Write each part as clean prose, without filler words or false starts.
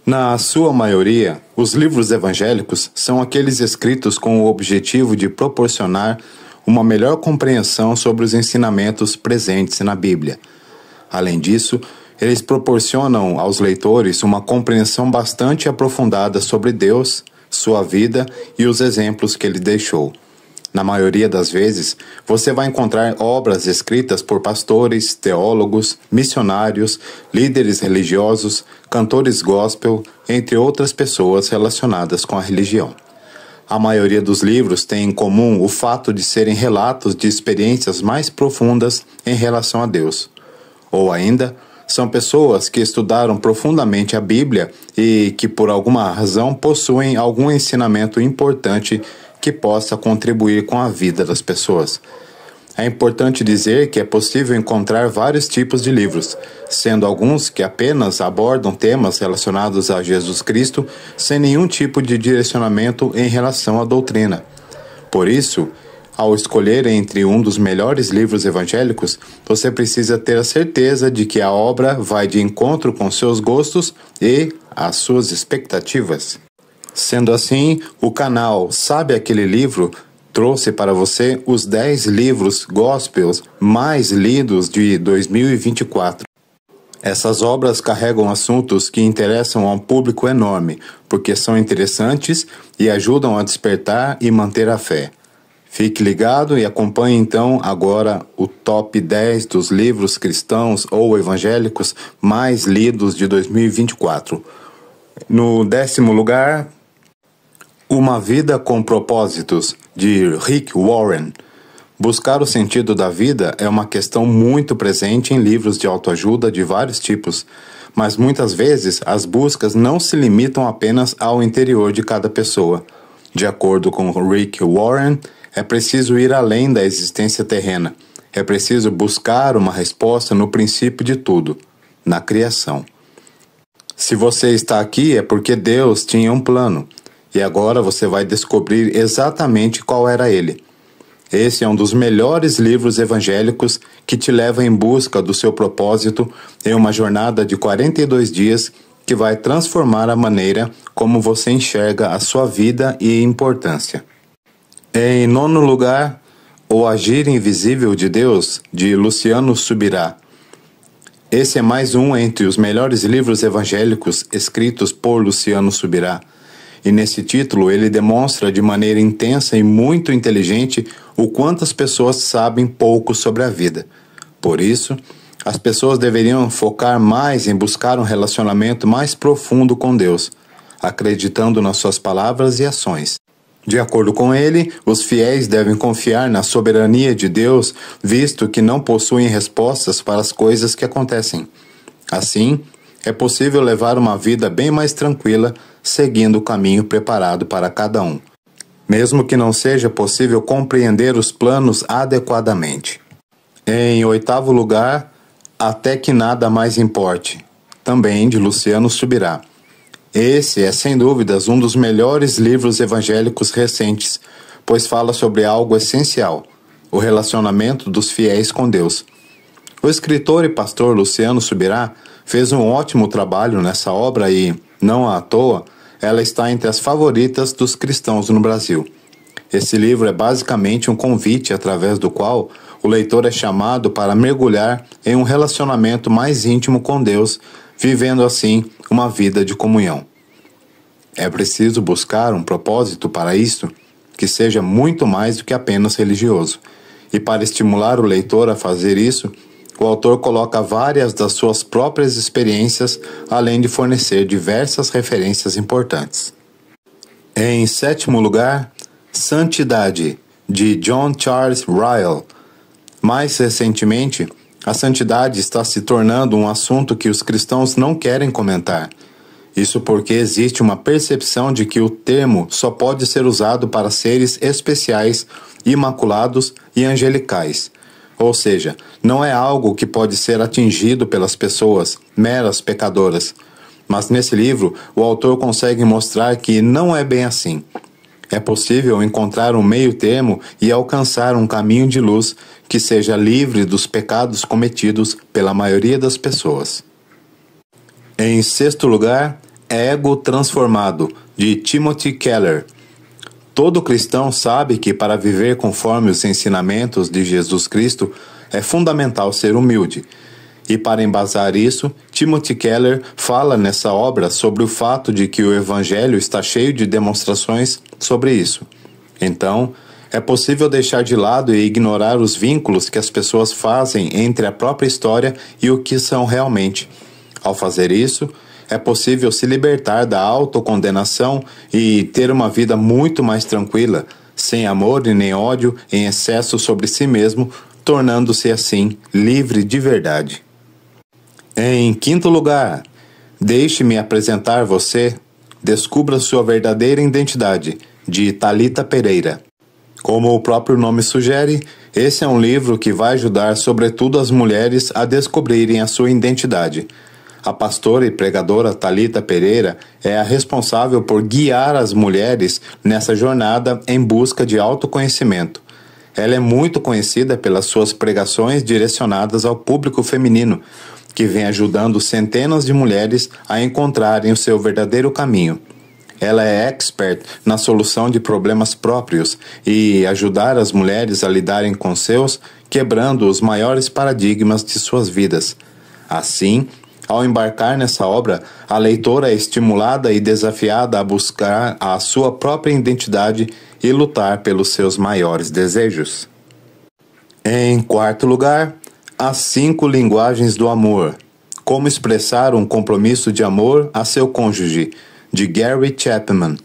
Na sua maioria, os livros evangélicos são aqueles escritos com o objetivo de proporcionar uma melhor compreensão sobre os ensinamentos presentes na Bíblia. Além disso, eles proporcionam aos leitores uma compreensão bastante aprofundada sobre Deus, sua vida e os exemplos que ele deixou. Na maioria das vezes, você vai encontrar obras escritas por pastores, teólogos, missionários, líderes religiosos, cantores gospel, entre outras pessoas relacionadas com a religião. A maioria dos livros tem em comum o fato de serem relatos de experiências mais profundas em relação a Deus. Ou ainda, são pessoas que estudaram profundamente a Bíblia e que, por alguma razão, possuem algum ensinamento importante que possa contribuir com a vida das pessoas. É importante dizer que é possível encontrar vários tipos de livros, sendo alguns que apenas abordam temas relacionados a Jesus Cristo sem nenhum tipo de direcionamento em relação à doutrina. Por isso, ao escolher entre um dos melhores livros evangélicos, você precisa ter a certeza de que a obra vai de encontro com seus gostos e as suas expectativas. Sendo assim, o canal Sabe Aquele Livro trouxe para você os 10 livros gospels mais lidos de 2024. Essas obras carregam assuntos que interessam a um público enorme, porque são interessantes e ajudam a despertar e manter a fé. Fique ligado e acompanhe então agora o top 10 dos livros cristãos ou evangélicos mais lidos de 2024. No 10º lugar, Uma Vida com Propósitos, de Rick Warren. Buscar o sentido da vida é uma questão muito presente em livros de autoajuda de vários tipos, mas muitas vezes as buscas não se limitam apenas ao interior de cada pessoa. De acordo com Rick Warren, é preciso ir além da existência terrena. É preciso buscar uma resposta no princípio de tudo, na criação. Se você está aqui é porque Deus tinha um plano. E agora você vai descobrir exatamente qual era ele. Esse é um dos melhores livros evangélicos que te leva em busca do seu propósito em uma jornada de 42 dias que vai transformar a maneira como você enxerga a sua vida e importância. Em 9º lugar, O Agir Invisível de Deus, de Luciano Subirá. Esse é mais um entre os melhores livros evangélicos escritos por Luciano Subirá. E nesse título ele demonstra de maneira intensa e muito inteligente o quanto as pessoas sabem pouco sobre a vida. Por isso, as pessoas deveriam focar mais em buscar um relacionamento mais profundo com Deus, acreditando nas suas palavras e ações. De acordo com ele, os fiéis devem confiar na soberania de Deus, visto que não possuem respostas para as coisas que acontecem. Assim, é possível levar uma vida bem mais tranquila, seguindo o caminho preparado para cada um, mesmo que não seja possível compreender os planos adequadamente. Em 8º lugar, Até que Nada Mais Importe, também de Luciano Subirá. Esse é, sem dúvidas, um dos melhores livros evangélicos recentes, pois fala sobre algo essencial, o relacionamento dos fiéis com Deus. O escritor e pastor Luciano Subirá fez um ótimo trabalho nessa obra e, não à toa, ela está entre as favoritas dos cristãos no Brasil. Esse livro é basicamente um convite através do qual o leitor é chamado para mergulhar em um relacionamento mais íntimo com Deus, vivendo assim uma vida de comunhão. É preciso buscar um propósito para isso que seja muito mais do que apenas religioso. E para estimular o leitor a fazer isso, o autor coloca várias das suas próprias experiências, além de fornecer diversas referências importantes. Em 7º lugar, Santidade, de John Charles Ryle. Mais recentemente, a santidade está se tornando um assunto que os cristãos não querem comentar. Isso porque existe uma percepção de que o termo só pode ser usado para seres especiais, imaculados e angelicais. Ou seja, não é algo que pode ser atingido pelas pessoas, meras pecadoras. Mas nesse livro, o autor consegue mostrar que não é bem assim. É possível encontrar um meio termo e alcançar um caminho de luz que seja livre dos pecados cometidos pela maioria das pessoas. Em 6º lugar, Ego Transformado, de Timothy Keller. Todo cristão sabe que para viver conforme os ensinamentos de Jesus Cristo é fundamental ser humilde. E para embasar isso, Timothy Keller fala nessa obra sobre o fato de que o Evangelho está cheio de demonstrações sobre isso. Então, é possível deixar de lado e ignorar os vínculos que as pessoas fazem entre a própria história e o que são realmente. Ao fazer isso, é possível se libertar da autocondenação e ter uma vida muito mais tranquila, sem amor e nem ódio em excesso sobre si mesmo, tornando-se assim livre de verdade. Em quinto lugar, deixe-me apresentar você, Descubra sua verdadeira identidade, de Thalita Pereira. Como o próprio nome sugere, esse é um livro que vai ajudar sobretudo as mulheres a descobrirem a sua identidade. A pastora e pregadora Thalita Pereira é a responsável por guiar as mulheres nessa jornada em busca de autoconhecimento. Ela é muito conhecida pelas suas pregações direcionadas ao público feminino, que vem ajudando centenas de mulheres a encontrarem o seu verdadeiro caminho. Ela é expert na solução de problemas próprios e ajudar as mulheres a lidarem com seus, quebrando os maiores paradigmas de suas vidas. Assim, ao embarcar nessa obra, a leitora é estimulada e desafiada a buscar a sua própria identidade e lutar pelos seus maiores desejos. Em quarto lugar, As 5 Linguagens do Amor. Como expressar um compromisso de amor a seu cônjuge, de Gary Chapman.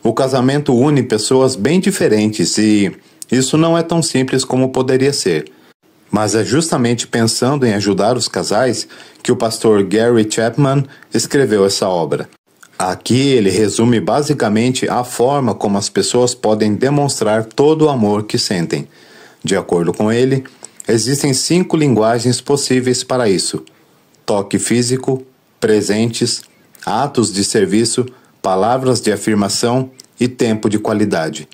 O casamento une pessoas bem diferentes e isso não é tão simples como poderia ser. Mas é justamente pensando em ajudar os casais que o pastor Gary Chapman escreveu essa obra. Aqui ele resume basicamente a forma como as pessoas podem demonstrar todo o amor que sentem. De acordo com ele, existem 5 linguagens possíveis para isso: toque físico, presentes, atos de serviço, palavras de afirmação e tempo de qualidade.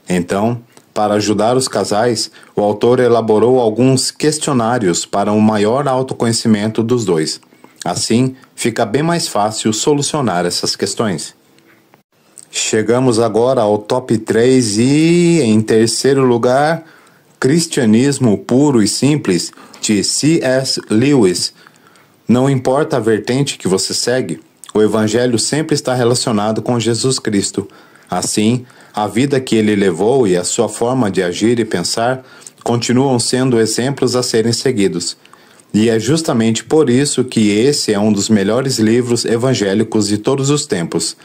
Então, para ajudar os casais, o autor elaborou alguns questionários para um maior autoconhecimento dos dois. Assim, fica bem mais fácil solucionar essas questões. Chegamos agora ao top 3 e, em terceiro lugar, Cristianismo Puro e Simples, de C.S. Lewis. Não importa a vertente que você segue, o Evangelho sempre está relacionado com Jesus Cristo. Assim, a vida que ele levou e a sua forma de agir e pensar continuam sendo exemplos a serem seguidos. E é justamente por isso que esse é um dos melhores livros evangélicos de todos os tempos.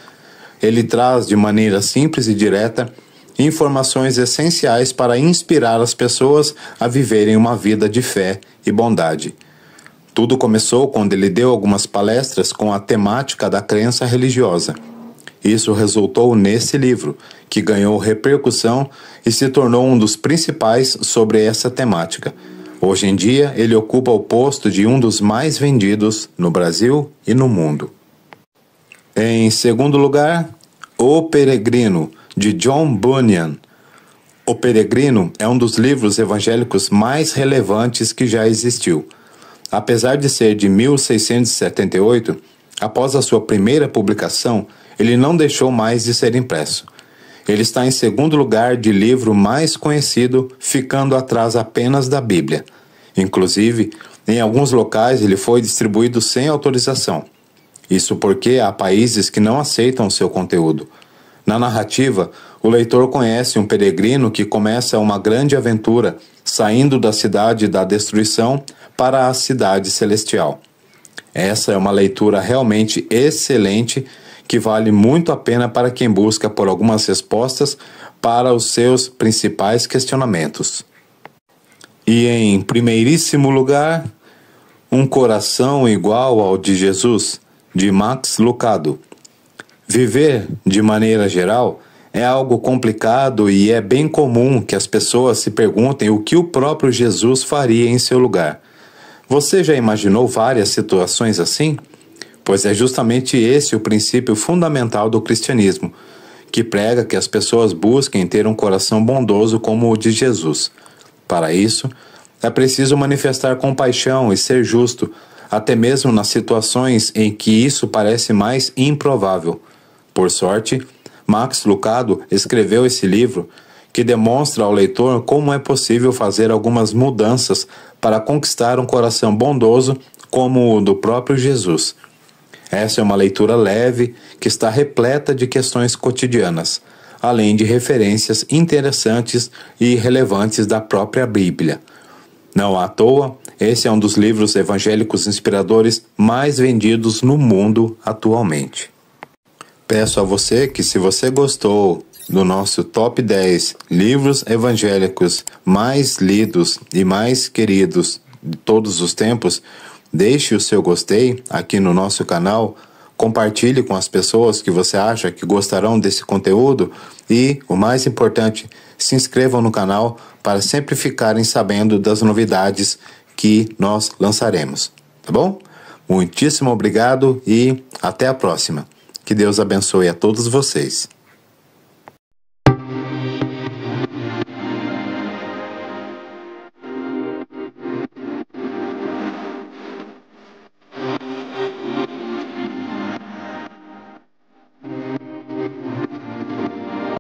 Ele traz de maneira simples e direta informações essenciais para inspirar as pessoas a viverem uma vida de fé e bondade. Tudo começou quando ele deu algumas palestras com a temática da crença religiosa. Isso resultou nesse livro, que ganhou repercussão e se tornou um dos principais sobre essa temática. Hoje em dia, ele ocupa o posto de um dos mais vendidos no Brasil e no mundo. Em segundo lugar, O Peregrino, de John Bunyan. O Peregrino é um dos livros evangélicos mais relevantes que já existiu. Apesar de ser de 1678, após a sua primeira publicação, ele não deixou mais de ser impresso. Ele está em segundo lugar de livro mais conhecido, ficando atrás apenas da Bíblia. Inclusive, em alguns locais ele foi distribuído sem autorização. Isso porque há países que não aceitam seu conteúdo. Na narrativa, o leitor conhece um peregrino que começa uma grande aventura, saindo da cidade da destruição para a cidade celestial. Essa é uma leitura realmente excelente que vale muito a pena para quem busca por algumas respostas para os seus principais questionamentos. E em primeiríssimo lugar, Um Coração Igual ao de Jesus, de Max Lucado. Viver, de maneira geral, é algo complicado e é bem comum que as pessoas se perguntem o que o próprio Jesus faria em seu lugar. Você já imaginou várias situações assim? Pois é justamente esse o princípio fundamental do cristianismo, que prega que as pessoas busquem ter um coração bondoso como o de Jesus. Para isso, é preciso manifestar compaixão e ser justo, até mesmo nas situações em que isso parece mais improvável. Por sorte, Max Lucado escreveu esse livro que demonstra ao leitor como é possível fazer algumas mudanças para conquistar um coração bondoso como o do próprio Jesus. Essa é uma leitura leve que está repleta de questões cotidianas, além de referências interessantes e relevantes da própria Bíblia. Não à toa, esse é um dos livros evangélicos inspiradores mais vendidos no mundo atualmente. Peço a você que, se você gostou do nosso Top 10 livros evangélicos mais lidos e mais queridos de todos os tempos, deixe o seu gostei aqui no nosso canal, compartilhe com as pessoas que você acha que gostarão desse conteúdo e, o mais importante, se inscrevam no canal para sempre ficarem sabendo das novidades que nós lançaremos, tá bom? Muitíssimo obrigado e até a próxima. Que Deus abençoe a todos vocês.